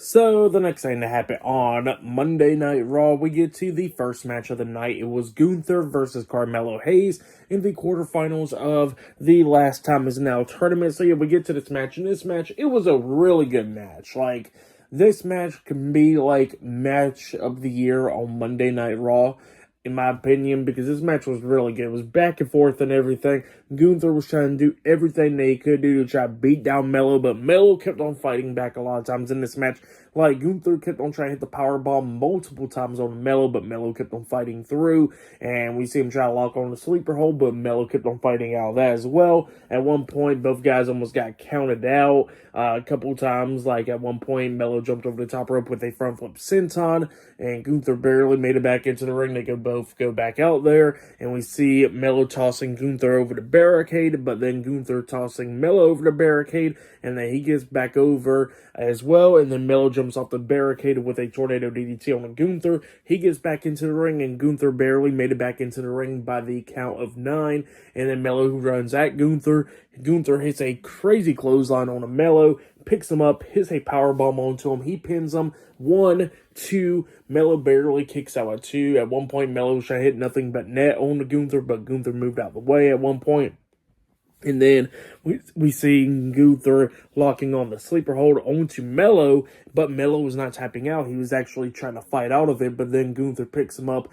So, the next thing to happen on Monday Night Raw, we get to the first match of the night. It was Gunther versus Carmelo Hayes in the quarterfinals of the Last Time Is Now tournament. So, yeah, we get to this match. And this match, it was a really good match. Like, this match can be, like, match of the year on Monday Night Raw, in my opinion, because this match was really good. It was back and forth and everything. Gunther was trying to do everything that he could do to try to beat down Melo, but Melo kept on fighting back a lot of times in this match. Like, Gunther kept on trying to hit the powerbomb multiple times on Melo, but Melo kept on fighting through, and we see him try to lock on the sleeper hold, but Melo kept on fighting out of that as well. At one point, both guys almost got counted out a couple times. Like, at one point, Melo jumped over the top rope with a front flip senton, and Gunther barely made it back into the ring. They both go back out there, and we see Melo tossing Gunther over the barricade, but then Gunther tossing Melo over the barricade, and then he gets back over as well, and then Melo jumps off the barricade with a tornado DDT on Gunther. He gets back into the ring, and Gunther barely made it back into the ring by the count of 9, and then Melo runs at Gunther. Gunther hits a crazy clothesline on Melo, picks him up, hits a powerbomb onto him. He pins him. 1, 2. Melo barely kicks out at 2. At one point, Melo was trying to hit nothing but net on Gunther, but Gunther moved out of the way at one point. And then we see Gunther locking on the sleeper hold onto Melo, but Melo was not tapping out. He was actually trying to fight out of it, but then Gunther picks him up,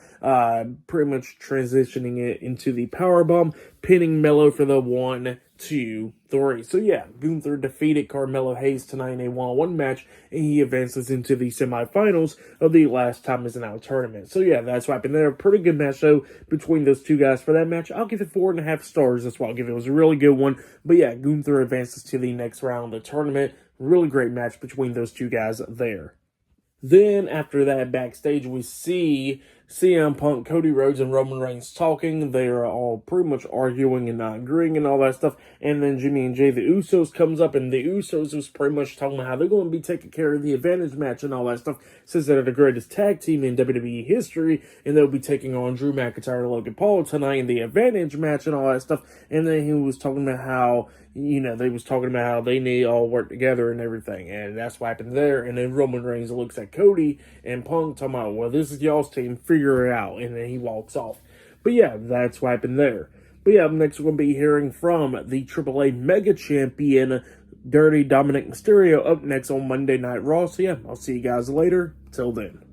pretty much transitioning it into the powerbomb, pinning Melo for the 1, 2, 3. So yeah, Gunther defeated Carmelo Hayes tonight in a one-on-one match, and he advances into the semifinals of the Last Time Is Now tournament. So yeah, that's what happened there. Pretty good match though between those two guys for that match. I'll give it 4.5 stars. That's what I'll give it. It was a really good one. But yeah, Gunther advances to the next round of the tournament. Really great match between those two guys there. Then, after that, backstage, we see CM Punk, Cody Rhodes, and Roman Reigns talking. They are all pretty much arguing and not agreeing and all that stuff. And then Jimmy and Jay, the Usos, comes up, and the Usos was pretty much talking about how they're going to be taking care of the advantage match and all that stuff. Says they're the greatest tag team in WWE history, and they'll be taking on Drew McIntyre and Logan Paul tonight in the advantage match and all that stuff. And then he was talking about how, they was talking about how they need all work together and everything. And that's what happened there. And then Roman Reigns looks at Cody and Punk talking about, well, this is y'all's team, figure it out. And then he walks off. But yeah, that's what happened there. But yeah, next we're going to be hearing from the AAA Mega Champion, Dirty Dominic Mysterio, up next on Monday Night Raw. So yeah, I'll see you guys later. Till then.